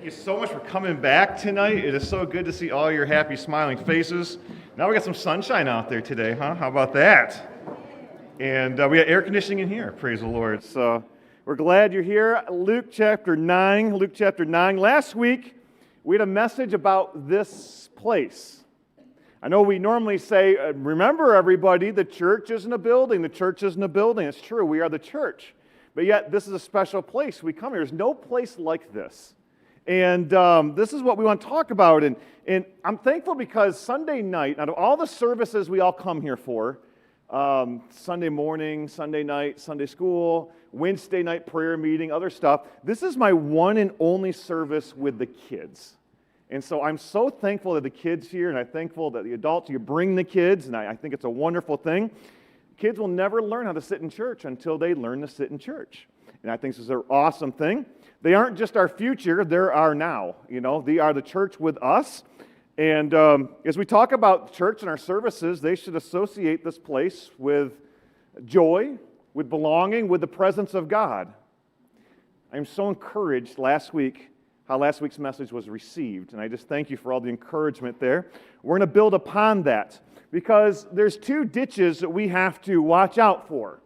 Thank you so much for coming back tonight. It is so good to see all your happy, smiling faces. Now we got some sunshine out there today, huh? How about that? And we got air conditioning in here, praise the Lord. So we're glad you're here. Luke chapter 9. Last week, we had a message about this place. I know we normally say, remember everybody, the church isn't a building. The church isn't a building. It's true, we are the church. But yet, this is a special place. We come here. There's no place like this. And this is what we want to talk about. And I'm thankful because Sunday night, out of all the services we all come here for, Sunday morning, Sunday night, Sunday school, Wednesday night prayer meeting, other stuff, this is my one and only service with the kids. And so I'm so thankful that the kids here, and I'm thankful that the adults, you bring the kids, and I think it's a wonderful thing. Kids will never learn how to sit in church until they learn to sit in church. And I think this is an awesome thing. They aren't just our future, they're our now. You know, they are the church with us. And as we talk about church and our services, they should associate this place with joy, with belonging, with the presence of God. I'm so encouraged how last week's message was received. And I just thank you for all the encouragement there. We're going to build upon that because there's two ditches that we have to watch out for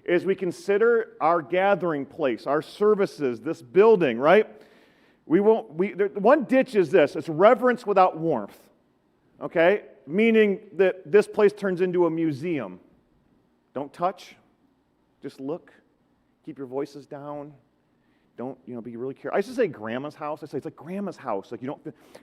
as we consider our gathering place, our services, this building, right? One ditch is this, it's reverence without warmth, okay? Meaning that this place turns into a museum. Don't touch, just look, keep your voices down. Don't, be really careful. I used to say grandma's house. I say it's like grandma's house. Like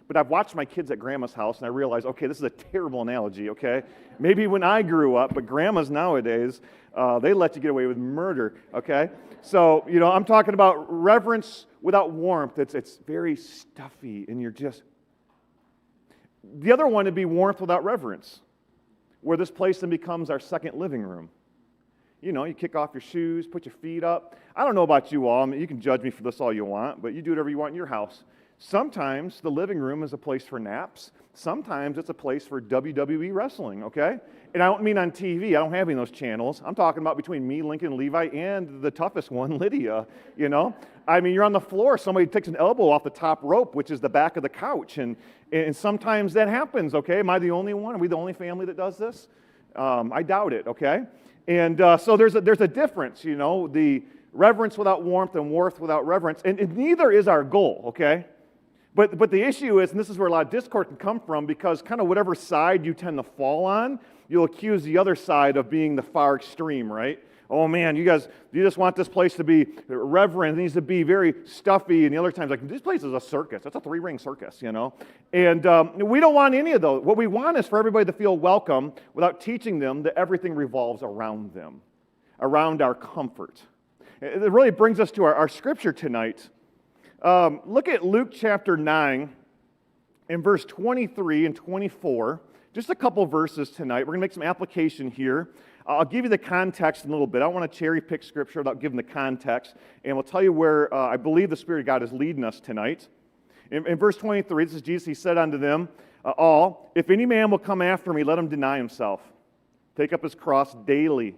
but I've watched my kids at grandma's house and I realized, okay, this is a terrible analogy, okay? Maybe when I grew up, but grandmas nowadays, they let you get away with murder, okay? So, I'm talking about reverence without warmth. It's very stuffy and you're just... The other one would be warmth without reverence, where this place then becomes our second living room. You kick off your shoes, put your feet up. I don't know about you all. I mean, you can judge me for this all you want, but you do whatever you want in your house. Sometimes the living room is a place for naps. Sometimes it's a place for WWE wrestling, okay? And I don't mean on TV. I don't have any of those channels. I'm talking about between me, Lincoln, Levi, and the toughest one, Lydia, I mean, you're on the floor. Somebody takes an elbow off the top rope, which is the back of the couch. And sometimes that happens, okay? Am I the only one? Are we the only family that does this? I doubt it, okay? And so there's a difference, the reverence without warmth and warmth without reverence, and neither is our goal, okay? But the issue is, and this is where a lot of discord can come from, because kind of whatever side you tend to fall on, you'll accuse the other side of being the far extreme, right? Oh man, you just want this place to be reverent, it needs to be very stuffy, and the other times, like, this place is a circus, that's a three-ring circus, And we don't want any of those. What we want is for everybody to feel welcome without teaching them that everything revolves around them, around our comfort. It really brings us to our scripture tonight. Look at Luke chapter 9 in verse 23 and 24. Just a couple verses tonight. We're going to make some application here. I'll give you the context in a little bit. I don't want to cherry pick scripture without giving the context. And we'll tell you where I believe the Spirit of God is leading us tonight. In verse 23, this is Jesus. He said unto them all, if any man will come after me, let him deny himself. Take up his cross daily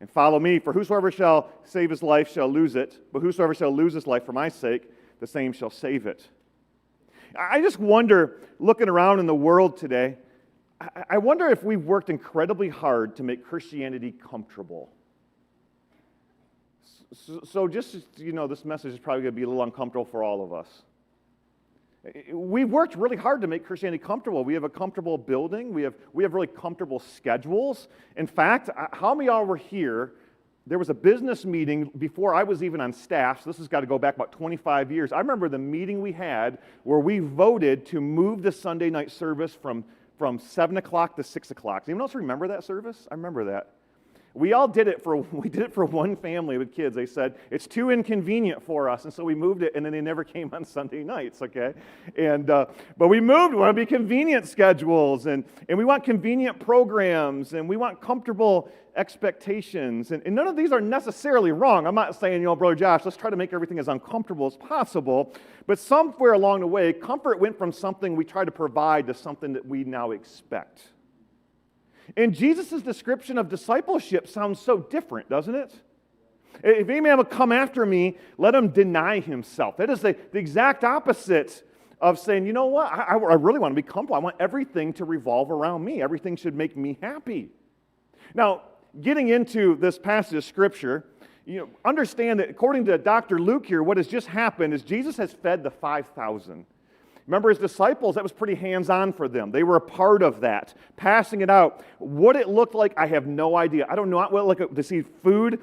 and follow me. For whosoever shall save his life shall lose it. But whosoever shall lose his life for my sake, the same shall save it. I just wonder, looking around in the world today, I wonder if we've worked incredibly hard to make Christianity comfortable. So just, this message is probably going to be a little uncomfortable for all of us. We've worked really hard to make Christianity comfortable. We have a comfortable building. We have really comfortable schedules. In fact, how many of y'all were here? There was a business meeting before I was even on staff, so this has got to go back about 25 years. I remember the meeting we had where we voted to move the Sunday night service from 7 o'clock to 6 o'clock. Does anyone else remember that service? I remember that. We did it for one family with kids. They said, it's too inconvenient for us, and so we moved it, and then they never came on Sunday nights, okay? But we moved. We want to be convenient schedules, and we want convenient programs, and we want comfortable expectations. And none of these are necessarily wrong. I'm not saying, Brother Josh, let's try to make everything as uncomfortable as possible. But somewhere along the way, comfort went from something we try to provide to something that we now expect. And Jesus' description of discipleship sounds so different, doesn't it? If any man will come after me, let him deny himself. That is the exact opposite of saying, you know what, I really want to be comfortable. I want everything to revolve around me. Everything should make me happy. Now, getting into this passage of Scripture, understand that according to Dr. Luke here, what has just happened is Jesus has fed the 5,000. Remember his disciples, that was pretty hands-on for them. They were a part of that, passing it out. What it looked like, I have no idea. I don't know what it looked like to see food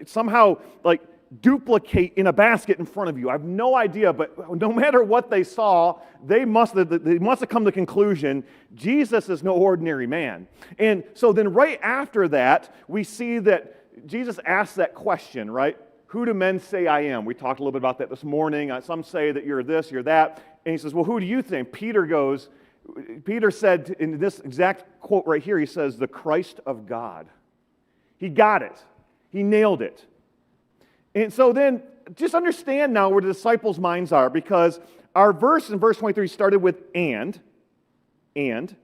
somehow like duplicate in a basket in front of you. I have no idea, but no matter what they saw, they must have come to the conclusion, Jesus is no ordinary man. And so then right after that, we see that Jesus asks that question, right? Who do men say I am? We talked a little bit about that this morning. Some say that you're this, you're that. And he says, well, who do you think? Peter said in this exact quote right here, he says, the Christ of God. He got it. He nailed it. And so then, just understand now where the disciples' minds are, because our verse in verse 23 started with and. And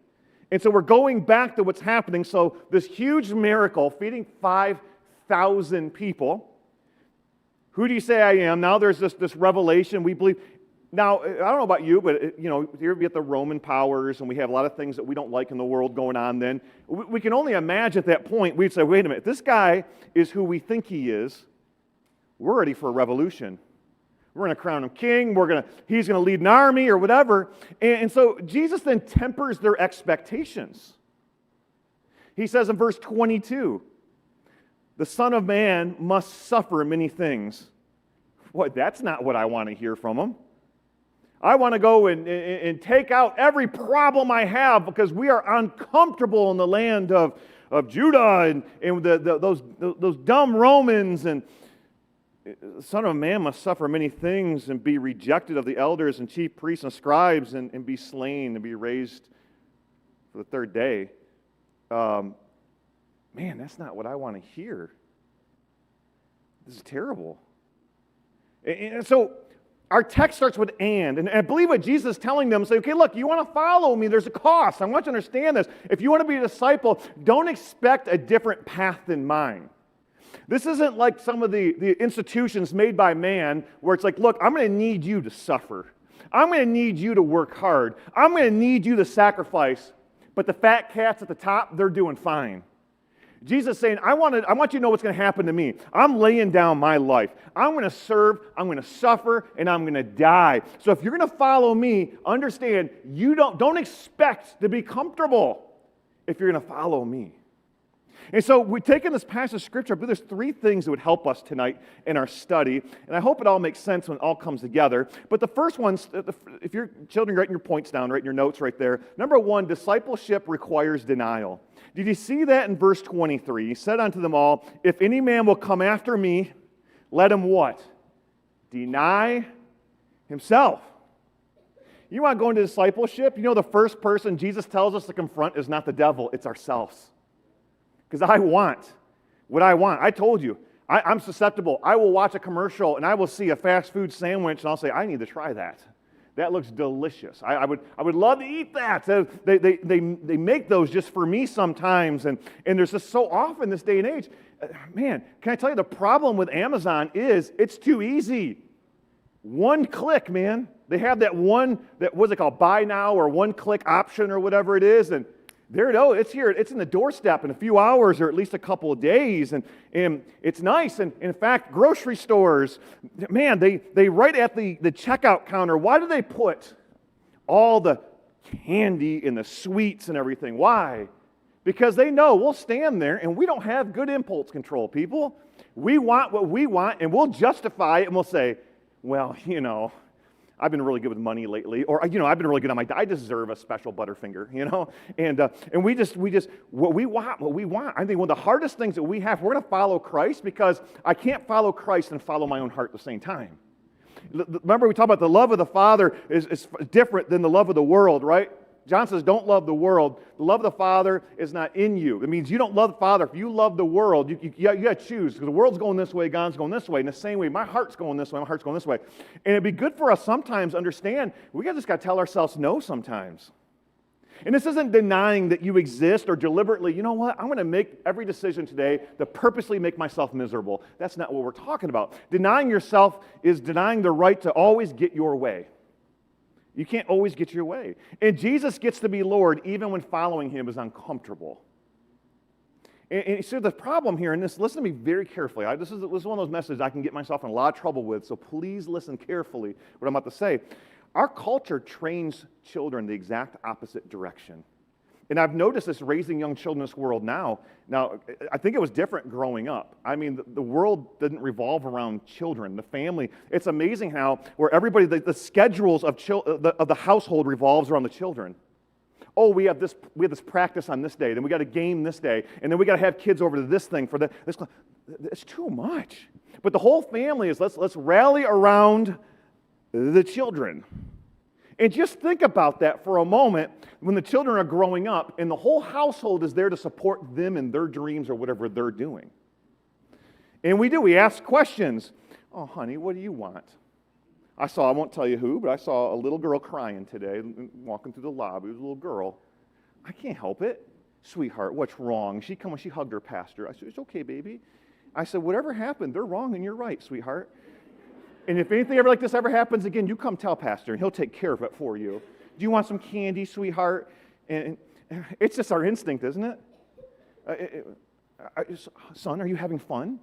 so we're going back to what's happening. So this huge miracle, feeding 5,000 people. Who do you say I am? Now there's this revelation. We believe. Now, I don't know about you, but here we get the Roman powers, and we have a lot of things that we don't like in the world going on then. We can only imagine at that point, we'd say, wait a minute, this guy is who we think he is. We're ready for a revolution. We're going to crown him king. He's going to lead an army or whatever. And so Jesus then tempers their expectations. He says in verse 22, the Son of Man must suffer many things. Boy, that's not what I want to hear from him. I want to go and take out every problem I have because we are uncomfortable in the land of Judah and those dumb Romans. And the Son of Man must suffer many things and be rejected of the elders and chief priests and scribes and be slain and be raised for the third day. Man, that's not what I want to hear. This is terrible. And so our text starts with and I believe what Jesus is telling them, say, okay, look, you want to follow me, there's a cost. I want you to understand this. If you want to be a disciple, don't expect a different path than mine. This isn't like some of the institutions made by man where it's like, look, I'm going to need you to suffer. I'm going to need you to work hard. I'm going to need you to sacrifice. But the fat cats at the top, they're doing fine. Jesus is saying, I want you to know what's going to happen to me. I'm laying down my life. I'm going to serve, I'm going to suffer, and I'm going to die. So if you're going to follow me, understand, you don't expect to be comfortable if you're going to follow me. And so we've taken this passage of Scripture, but there's three things that would help us tonight in our study, and I hope it all makes sense when it all comes together. But the first one, if your children are writing your points down, writing your notes right there, number one, discipleship requires denial. Did you see that in verse 23? He said unto them all, if any man will come after me, let him what? Deny himself. You want to go into discipleship? You know the first person Jesus tells us to confront is not the devil, it's ourselves. Because I want what I want. I told you, I'm susceptible. I will watch a commercial and I will see a fast food sandwich and I'll say, I need to try that. That looks delicious. I would love to eat that. They make those just for me sometimes. And there's just so often this day and age. Man, can I tell you the problem with Amazon is it's too easy. One click, man. They have what's it called, buy now or one click option or whatever it is. And there it is. It's here. It's in the doorstep in a few hours or at least a couple of days. And it's nice. And in fact, grocery stores, man, they right at the checkout counter, why do they put all the candy and the sweets and everything? Why? Because they know we'll stand there and we don't have good impulse control, people. We want what we want and we'll justify it and we'll say, well, I've been really good with money lately, or I've been really good on I deserve a special Butterfinger, and we just what we want. I think one of the hardest things that we have, we're going to follow Christ because I can't follow Christ and follow my own heart at the same time. Remember we talked about the love of the Father is different than the love of the world, right? John says, don't love the world. The love of the Father is not in you. It means you don't love the Father. If you love the world, you got to choose. Because the world's going this way, God's going this way. In the same way, my heart's going this way, my heart's going this way. And it'd be good for us sometimes to understand, we just got to tell ourselves no sometimes. And this isn't denying that you exist or deliberately, you know what, I'm going to make every decision today to purposely make myself miserable. That's not what we're talking about. Denying yourself is denying the right to always get your way. You can't always get your way. And Jesus gets to be Lord even when following him is uncomfortable. And so the problem here, and this, listen to me very carefully. This is one of those messages I can get myself in a lot of trouble with, so please listen carefully what I'm about to say. Our culture trains children the exact opposite direction. And I've noticed this raising young children in this world now. Now, I think it was different growing up. I mean, the world didn't revolve around children, the family. It's amazing how where everybody, the schedules of the household revolves around the children. Oh, we have this practice on this day, then we got a game this day, and then we got to have kids over to this thing for this. It's too much. But the whole family is let's rally around the children. And just think about that for a moment when the children are growing up and the whole household is there to support them in their dreams or whatever they're doing. And we ask questions. Oh, honey, what do you want? I won't tell you who, but I saw a little girl crying today, walking through the lobby. It was a little girl. I can't help it. Sweetheart, what's wrong? She hugged her pastor. I said, it's okay, baby. I said, whatever happened, they're wrong and you're right, sweetheart. And if anything ever like this ever happens again, you come tell pastor and he'll take care of it for you. Do you want some candy, sweetheart? And it's just our instinct, isn't it? Son, are you having fun?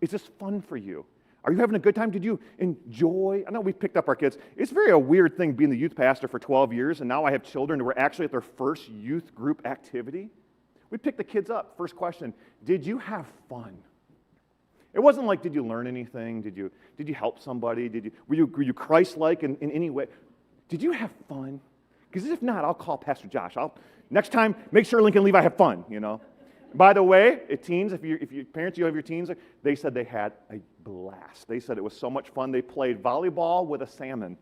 Is this fun for you? Are you having a good time? Did you enjoy? I know we've picked up our kids. It's very a weird thing being the youth pastor for 12 years, and now I have children who are actually at their first youth group activity. We picked the kids up. First question, did you have fun? It wasn't like, did you learn anything? Did you help somebody? Were you Christ-like in any way? Did you have fun? Because if not, I'll call Pastor Josh. Next time, make sure Lincoln Levi have fun, you know. By the way, teens, if you parents, you have your teens, they said they had a blast. They said it was so much fun. They played volleyball with a salmon.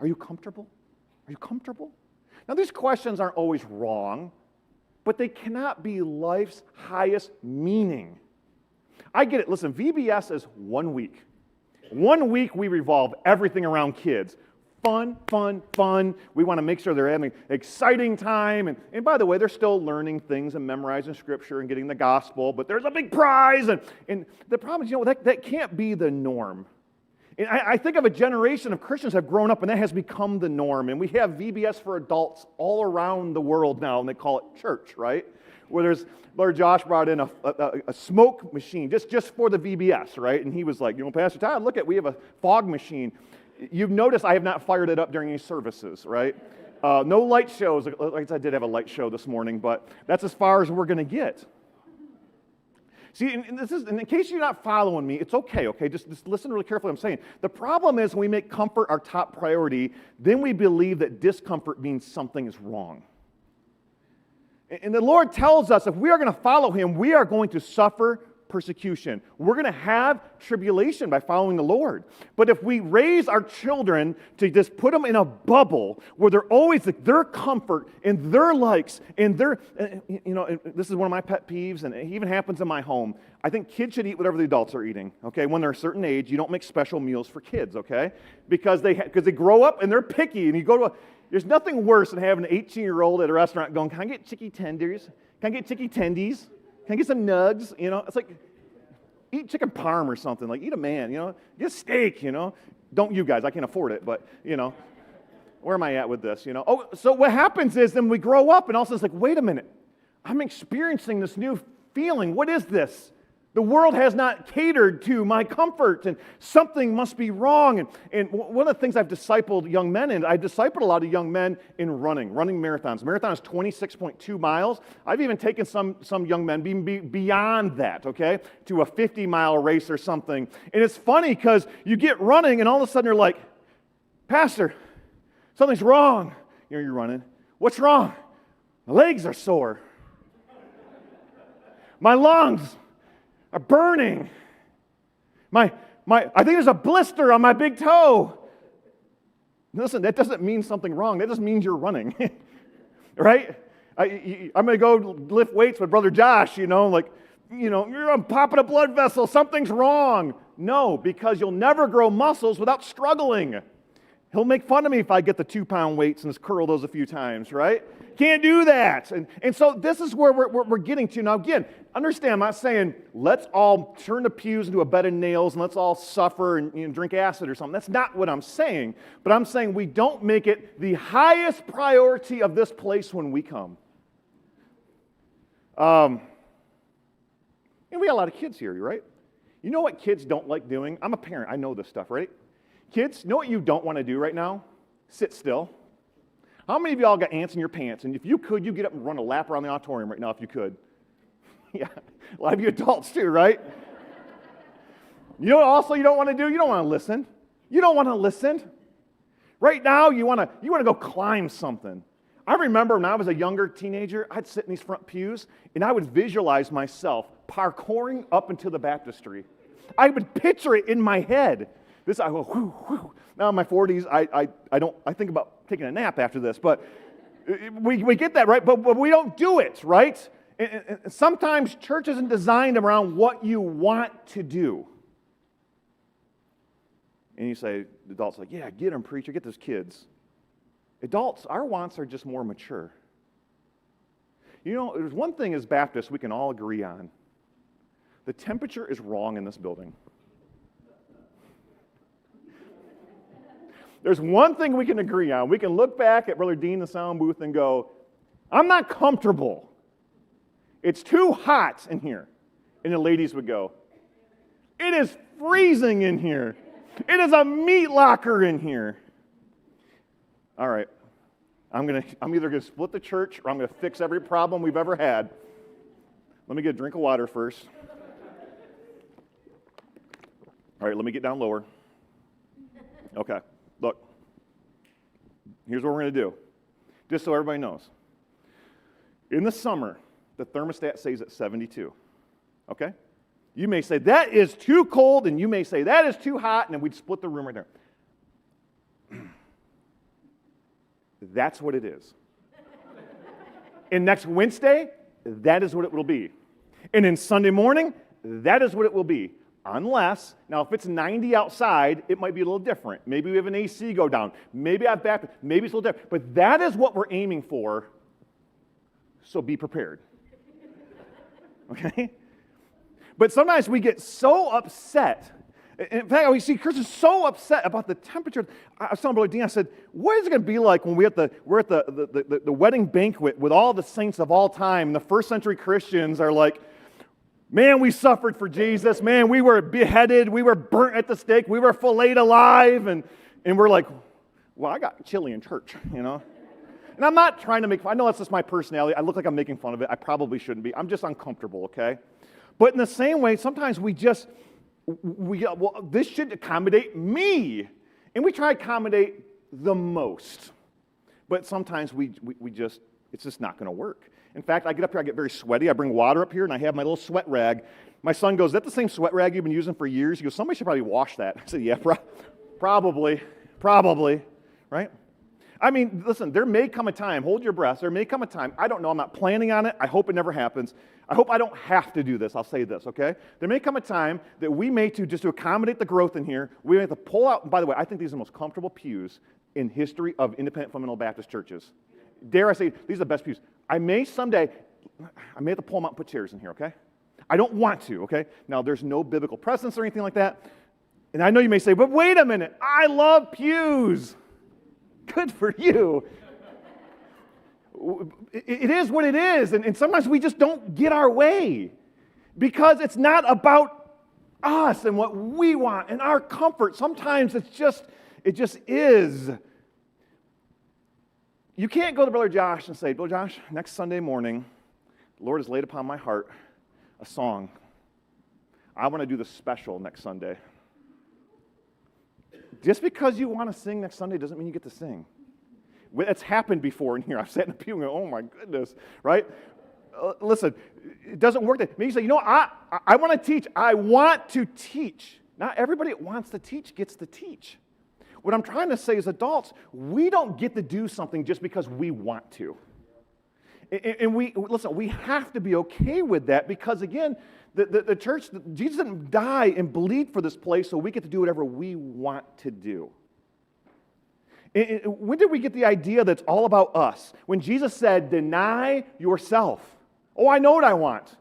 Are you comfortable? Are you comfortable? Now, these questions aren't always wrong, but they cannot be life's highest meaning. I get it. Listen, VBS is 1 week. 1 week we revolve everything around kids. Fun, fun, fun. We want to make sure they're having an exciting time. And by the way, they're still learning things and memorizing Scripture and getting the gospel, but there's a big prize. And the problem is, that can't be the norm. And I think of a generation of Christians have grown up, and that has become the norm. And we have VBS for adults all around the world now, and they call it church, right? Where there's, Lord Josh brought in a smoke machine just for the VBS, right? And he was like, Pastor Todd, we have a fog machine. You've noticed I have not fired it up during any services, right? No light shows. Like I said, I did have a light show this morning, but that's as far as we're going to get. See, and in case you're not following me, it's okay? Just listen really carefully what I'm saying. The problem is when we make comfort our top priority, then we believe that discomfort means something is wrong. And the Lord tells us if we are going to follow Him, we are going to suffer persecution. We're going to have tribulation by following the Lord. But if we raise our children to just put them in a bubble where they're always their comfort and their likes and their, this is one of my pet peeves, and it even happens in my home. I think kids should eat whatever the adults are eating, okay? When they're a certain age, you don't make special meals for kids, okay? Because they grow up and they're picky, and you go to there's nothing worse than having an 18-year-old at a restaurant going, can I get chicky tenders? Can I get chicky tendies? Can I get some nugs? It's like, eat chicken parm or something. Like, eat a man, Get a steak, Don't you guys, I can't afford it, but, where am I at with this, Oh, so what happens is then we grow up and all of a sudden it's like, wait a minute. I'm experiencing this new feeling. What is this? The world has not catered to my comfort, and something must be wrong. And one of the things I've discipled young men in, I've discipled a lot of young men in running marathons. Marathon is 26.2 miles. I've even taken some young men beyond that, okay, to a 50-mile race or something. And it's funny because you get running, and all of a sudden you're like, Pastor, something's wrong. You're running. What's wrong? My legs are sore. My lungs are burning. I think there's a blister on my big toe. Listen, that doesn't mean something wrong. That just means you're running, right? I'm going to go lift weights with Brother Josh, you're popping a blood vessel. Something's wrong. No, because you'll never grow muscles without struggling. He'll make fun of me if I get the 2-pound weights and just curl those a few times, right? Can't do that. And so this is where we're getting to. Now again, understand, I'm not saying let's all turn the pews into a bed of nails and let's all suffer and drink acid or something. That's not what I'm saying. But I'm saying we don't make it the highest priority of this place when we come. And we got a lot of kids here, right? You know what kids don't like doing? I'm a parent. I know this stuff, right? Kids, know what you don't want to do right now? Sit still. How many of y'all got ants in your pants? And if you could, you'd get up and run a lap around the auditorium right now if you could. Yeah, a lot of you adults too, right? You know what also you don't want to do? You don't want to listen. You don't want to listen. Right now, you want to go climb something. I remember when I was a younger teenager, I'd sit in these front pews, and I would visualize myself parkouring up into the baptistry. I would picture it in my head. This, I go, whew, whew. Now in my 40s, I think about taking a nap after this, but we get that, right? But we don't do it, right? And sometimes church isn't designed around what you want to do. And you say, the adults are like, yeah, get them, preacher, get those kids. Adults, our wants are just more mature. You know, there's one thing as Baptists we can all agree on. The temperature is wrong in this building. There's one thing we can agree on. We can look back at Brother Dean in the sound booth and go, I'm not comfortable. It's too hot in here. And the ladies would go, it is freezing in here. It is a meat locker in here. All right. I'm either going to split the church or I'm going to fix every problem we've ever had. Let me get a drink of water first. All right, let me get down lower. Okay. Look, here's what we're going to do, just so everybody knows. In the summer, the thermostat stays at 72, okay? You may say, that is too cold, and you may say, that is too hot, and then we'd split the room right there. That's what it is. And next Wednesday, that is what it will be. And then Sunday morning, that is what it will be. Unless, now if it's 90 outside, it might be a little different. Maybe we have an AC go down. Maybe I have back, maybe it's a little different. But that is what we're aiming for, so be prepared. Okay? But sometimes we get so upset. In fact, we see Christians so upset about the temperature. I was telling Brother Dean, I said, what is it going to be like when we're at the wedding banquet with all the saints of all time, and the first century Christians are like, man, we suffered for Jesus. Man, we were beheaded. We were burnt at the stake. We were filleted alive. And we're like, well, I got chili in church, you know. And I'm not trying to make fun. I know that's just my personality. I look like I'm making fun of it. I probably shouldn't be. I'm just uncomfortable, okay? But in the same way, sometimes well, this should accommodate me. And we try to accommodate the most. But sometimes it's just not going to work. In fact, I get up here, I get very sweaty. I bring water up here, and I have my little sweat rag. My son goes, is that the same sweat rag you've been using for years? He goes, somebody should probably wash that. I said, yeah, probably, right? I mean, listen, there may come a time, hold your breath, there may come a time, I don't know, I'm not planning on it, I hope it never happens. I hope I don't have to do this, I'll say this, okay? There may come a time that we may, just to accommodate the growth in here, we may have to pull out, and by the way, I think these are the most comfortable pews in history of independent fundamental Baptist churches. Dare I say, these are the best pews. I may have to pull them out and put chairs in here, okay? I don't want to, okay? Now, there's no biblical precedence or anything like that. And I know you may say, but wait a minute, I love pews. Good for you. It is what it is, and sometimes we just don't get our way because it's not about us and what we want and our comfort. Sometimes it just is. You can't go to Brother Josh and say, Brother Josh, next Sunday morning, the Lord has laid upon my heart a song. I want to do the special next Sunday. Just because you want to sing next Sunday doesn't mean you get to sing. It's happened before in here. I've sat in a pew and go, oh my goodness, right? Listen, it doesn't work that. Maybe you say, you know, I want to teach. I want to teach. Not everybody that wants to teach gets to teach. What I'm trying to say is adults, we don't get to do something just because we want to. And we have to be okay with that because, again, the church, Jesus didn't die and bleed for this place so we get to do whatever we want to do. When did we get the idea that it's all about us? When Jesus said, deny yourself. Oh, I know what I want.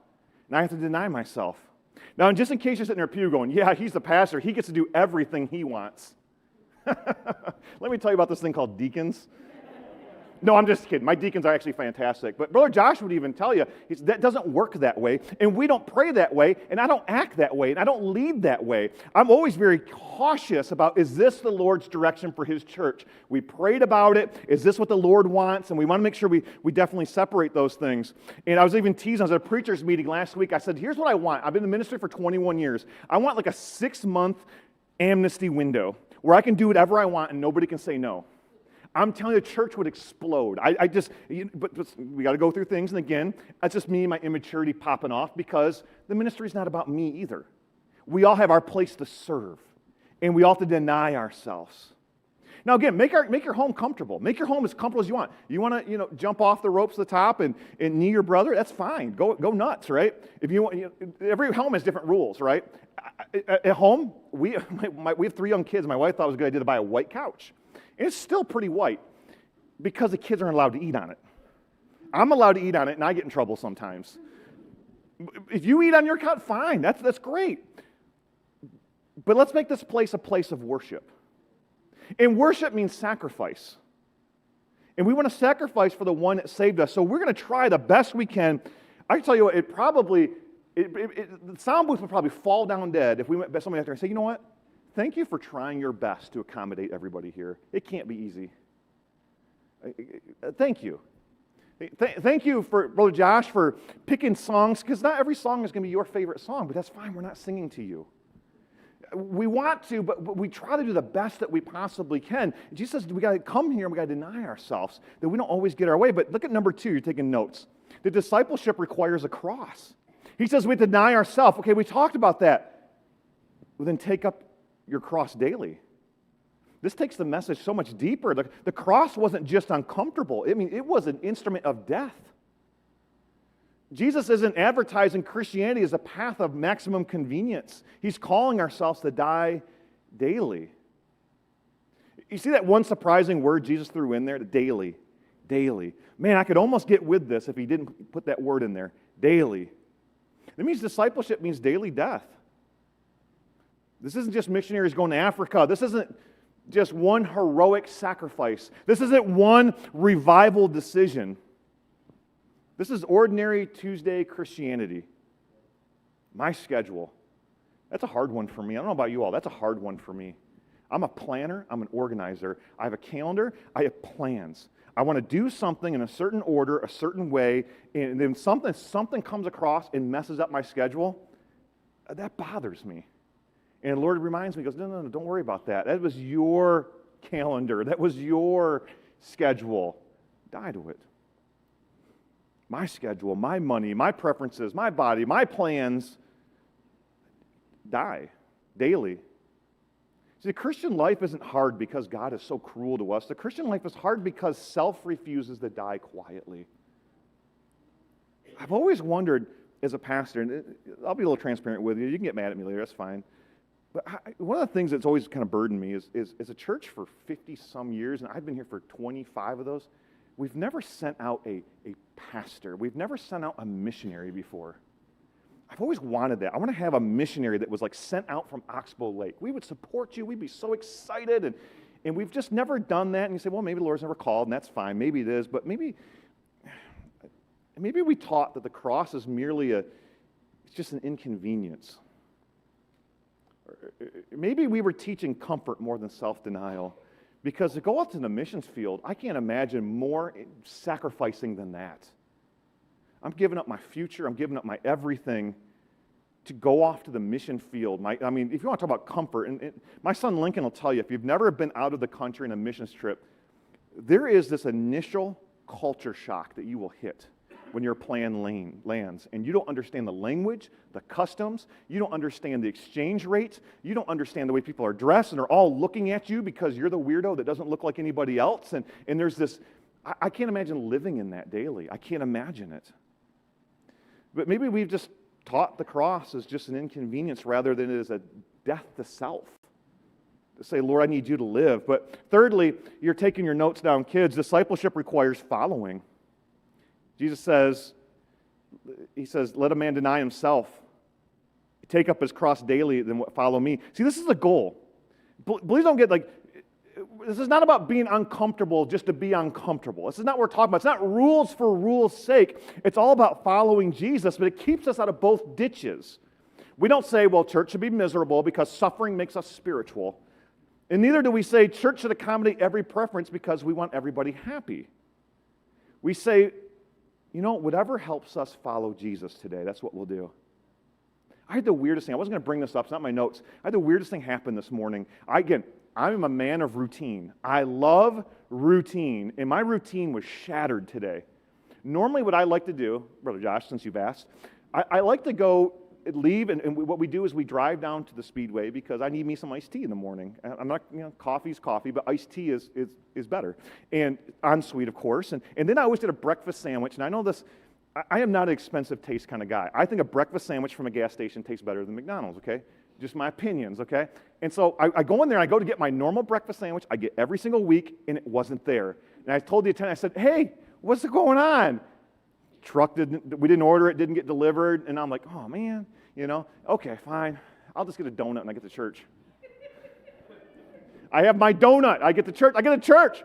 Now I have to deny myself. Now, just in case you're sitting in your pew going, yeah, he's the pastor. He gets to do everything he wants. Let me tell you about this thing called deacons. No, I'm just kidding. My deacons are actually fantastic. But Brother Josh would even tell you, that doesn't work that way, and we don't pray that way, and I don't act that way, and I don't lead that way. I'm always very cautious about, is this the Lord's direction for His church? We prayed about it. Is this what the Lord wants? And we want to make sure we definitely separate those things. And I was even teasing, I was at a preacher's meeting last week. I said, here's what I want. I've been in the ministry for 21 years. I want like a 6-month amnesty window where I can do whatever I want and nobody can say no. I'm telling you, the church would explode. But we got to go through things, and again, that's just me and my immaturity popping off because the ministry is not about me either. We all have our place to serve, and we all have to deny ourselves. Now, again, make your home comfortable. Make your home as comfortable as you want. You want to, jump off the ropes at the top and knee your brother? That's fine. Go nuts, right? If you want, every home has different rules, right? At home, we have 3 young kids. My wife thought it was a good idea to buy a white couch. And it's still pretty white because the kids aren't allowed to eat on it. I'm allowed to eat on it, and I get in trouble sometimes. If you eat on your couch, fine. That's great. But let's make this place a place of worship. And worship means sacrifice. And we want to sacrifice for the one that saved us. So we're going to try the best we can. I can tell you what, the sound booth would probably fall down dead if we went somebody out there and say, you know what? Thank you for trying your best to accommodate everybody here. It can't be easy. Thank you. Thank you for Brother Josh for picking songs, because not every song is going to be your favorite song, but that's fine. We're not singing to you. We want to, but we try to do the best that we possibly can. Jesus says we got to come here and we got to deny ourselves, that we don't always get our way. But look at number 2. You're taking notes. The discipleship requires a cross. He says we deny ourselves. Okay, we talked about that. Well, then take up your cross daily. This takes the message so much deeper. The cross wasn't just uncomfortable. It was an instrument of death. Jesus isn't advertising Christianity as a path of maximum convenience. He's calling ourselves to die daily. You see that one surprising word Jesus threw in there? Daily. Daily. Man, I could almost get with this if he didn't put that word in there. Daily. That means discipleship means daily death. This isn't just missionaries going to Africa. This isn't just one heroic sacrifice. This isn't one revival decision. This is ordinary Tuesday Christianity. My schedule. That's a hard one for me. I don't know about you all. That's a hard one for me. I'm a planner. I'm an organizer. I have a calendar. I have plans. I want to do something in a certain order, a certain way, and then something comes across and messes up my schedule. That bothers me. And the Lord reminds me, He goes, no, don't worry about that. That was your calendar. That was your schedule. Die to it. My schedule, my money, my preferences, my body, my plans, die daily. See, the Christian life isn't hard because God is so cruel to us. The Christian life is hard because self refuses to die quietly. I've always wondered as a pastor, and I'll be a little transparent with you. You can get mad at me later, that's fine. But one of the things that's always kind of burdened me is a church for 50-some years, and I've been here for 25 of those, we've never sent out a pastor. We've never sent out a missionary before. I've always wanted that. I want to have a missionary that was like sent out from Oxbow Lake. We would support you. We'd be so excited. And we've just never done that. And you say, well, maybe the Lord's never called, and that's fine. Maybe it is. But maybe we taught that the cross is merely it's just an inconvenience. Maybe we were teaching comfort more than self-denial. Because to go out to the missions field, I can't imagine more sacrificing than that. I'm giving up my future. I'm giving up my everything to go off to the mission field. If you want to talk about comfort, and my son Lincoln will tell you, if you've never been out of the country on a missions trip, there is this initial culture shock that you will hit when your plan lands, and you don't understand the language, the customs, you don't understand the exchange rates, you don't understand the way people are dressed, and they're all looking at you because you're the weirdo that doesn't look like anybody else, and there's this, I can't imagine living in that daily. I can't imagine it. But maybe we've just taught the cross as just an inconvenience rather than it is a death to self. say, Lord, I need you to live. But thirdly, you're taking your notes down, kids. Discipleship requires following. Jesus says, let a man deny himself, take up his cross daily, then follow me. See, this is the goal. Please don't get this is not about being uncomfortable just to be uncomfortable. This is not what we're talking about. It's not rules for rules' sake. It's all about following Jesus, but it keeps us out of both ditches. We don't say, well, church should be miserable because suffering makes us spiritual. And neither do we say church should accommodate every preference because we want everybody happy. We say, whatever helps us follow Jesus today, that's what we'll do. I had the weirdest thing. I wasn't going to bring this up. It's not in my notes. I had the weirdest thing happen this morning. I'm a man of routine. I love routine, and my routine was shattered today. Normally what I like to do, Brother Josh, since you've asked, I like to leave, and what we do is we drive down to the Speedway because I need me some iced tea in the morning. I'm not, coffee's coffee, but iced tea is better. And en suite, of course. And then I always did a breakfast sandwich, and I know this, I am not an expensive taste kind of guy. I think a breakfast sandwich from a gas station tastes better than McDonald's, okay? Just my opinions, okay? And so I go in there, and I go to get my normal breakfast sandwich I get every single week, and it wasn't there. And I told the attendant, I said, hey, what's going on? We didn't order it, didn't get delivered, and I'm like, oh man, okay, fine. I'll just get a donut when I get to church. I have my donut. I get to church.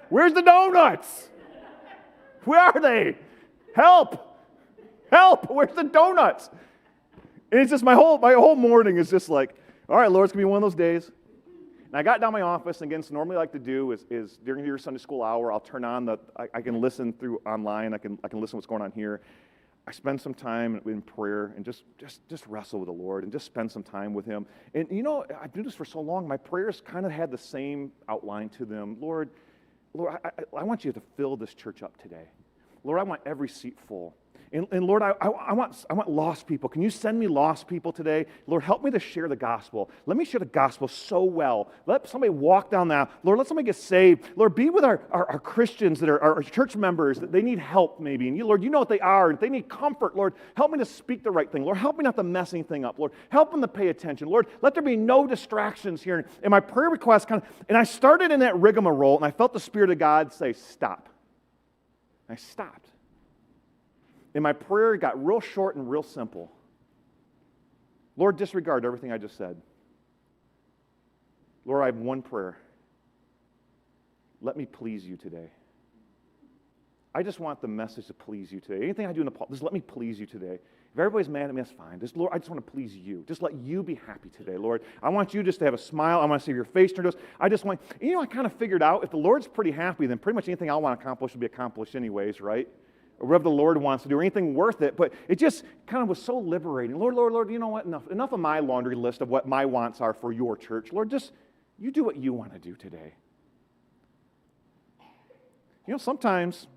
Where's the donuts? Where are they? Help! Where's the donuts? And it's just my whole morning is just like, all right, Lord, it's gonna be one of those days. And I got down my office, and again, so normally what I like to do is during your Sunday school hour, I'll turn on I can listen through online, I can listen to what's going on here. I spend some time in prayer and just wrestle with the Lord and just spend some time with Him. And I've been doing this for so long, my prayers kind of had the same outline to them. Lord, I want you to fill this church up today. Lord, I want every seat full. And Lord, I want lost people. Can you send me lost people today? Lord, help me to share the gospel. Let me share the gospel so well. Let somebody walk down that. Lord, let somebody get saved. Lord, be with our Christians that are our church members, that they need help maybe. And Lord, you know what they are. And if they need comfort, Lord, help me to speak the right thing. Lord, help me not to mess anything up. Lord, help them to pay attention. Lord, let there be no distractions here. And my prayer request and I started in that rigmarole, and I felt the Spirit of God say, stop. And I stopped. And my prayer got real short and real simple. Lord, disregard everything I just said. Lord, I have one prayer. Let me please you today. I just want the message to please you today. Anything I do just let me please you today. If everybody's mad at me, that's fine. Lord, I just want to please you. Just let you be happy today, Lord. I want you just to have a smile. I want to see your face turn to us. I kind of figured out if the Lord's pretty happy, then pretty much anything I want to accomplish will be accomplished anyways, right? Or whatever the Lord wants to do, or anything worth it. But it just kind of was so liberating. Lord, you know what? Enough of my laundry list of what my wants are for your church. Lord, just you do what you want to do today. Sometimes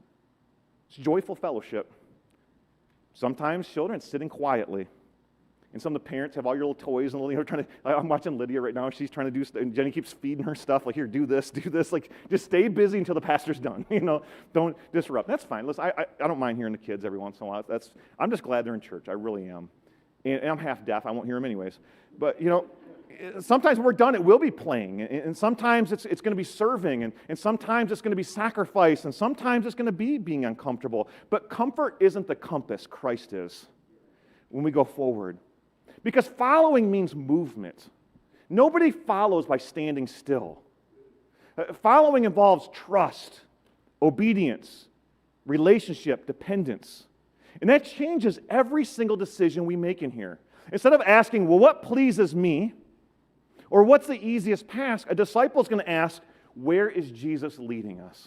it's joyful fellowship. Sometimes children sitting quietly. And some of the parents have all your little toys, and I'm watching Lydia right now. She's trying to do stuff, and Jenny keeps feeding her stuff. Like, here, do this. Like, just stay busy until the pastor's done. Don't disrupt. That's fine. Listen, I don't mind hearing the kids every once in a while. I'm just glad they're in church. I really am. And I'm half deaf. I won't hear them anyways. But sometimes when we're done, it will be playing, and sometimes it's going to be serving, and sometimes it's going to be sacrifice, and sometimes it's going to be being uncomfortable. But comfort isn't the compass. Christ is. When we go forward. Because following means movement. Nobody follows by standing still. Following involves trust, obedience, relationship, dependence. And that changes every single decision we make in here. Instead of asking, well, what pleases me? Or what's the easiest task? A disciple is going to ask, where is Jesus leading us?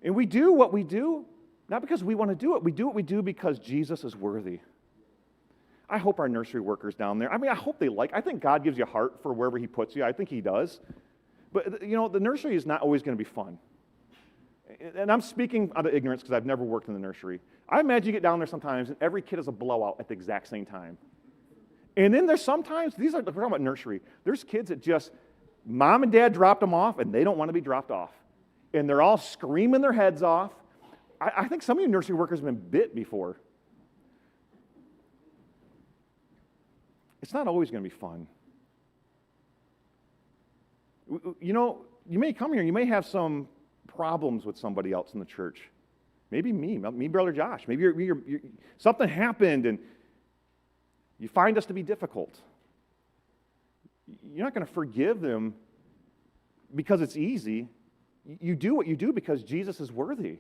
And we do what we do not because we want to do it. We do what we do because Jesus is worthy. I hope our nursery workers down there, I hope I think God gives you a heart for wherever He puts you. I think He does. But, the nursery is not always going to be fun. And I'm speaking out of ignorance because I've never worked in the nursery. I imagine you get down there sometimes and every kid is a blowout at the exact same time. And then there's sometimes, we're talking about nursery, there's kids that just, mom and dad dropped them off and they don't want to be dropped off. And they're all screaming their heads off. I think some of you nursery workers have been bit before. it's not always going to be fun. You know, you may come here, you may have some problems with somebody else in the church. Maybe me, Brother Josh. Maybe something happened and you find us to be difficult. You're not going to forgive them because it's easy. You do what you do because Jesus is worthy.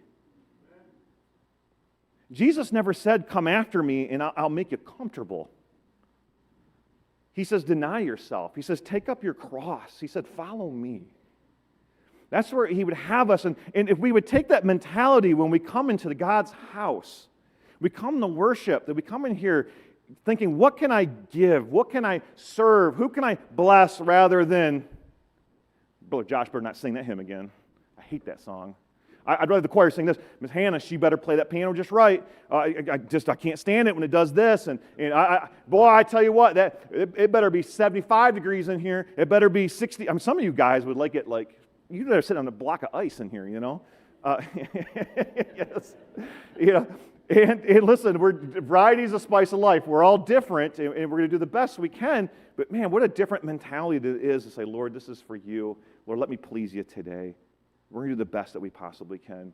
Jesus never said, come after me and I'll make you comfortable. He says, deny yourself. He says, take up your cross. He said, follow me. That's where he would have us. And if we would take that mentality when we come into God's house, we come to worship, that we come in here thinking, what can I give? What can I serve? Who can I bless rather than, Brother Josh better not sing that hymn again. I hate that song. I'd rather the choir sing this. Miss Hannah, she better play that piano just right. I can't stand it when it does this. And boy, I tell you what, it better be 75 degrees in here. It better be 60. I mean, some of you guys would like it like, you better sit on a block of ice in here, you know. Yes. You know, and listen, variety is the spice of life. We're all different, and we're going to do the best we can. But man, what a different mentality it is to say, Lord, this is for you. Lord, let me please you today. We're going to do the best that we possibly can.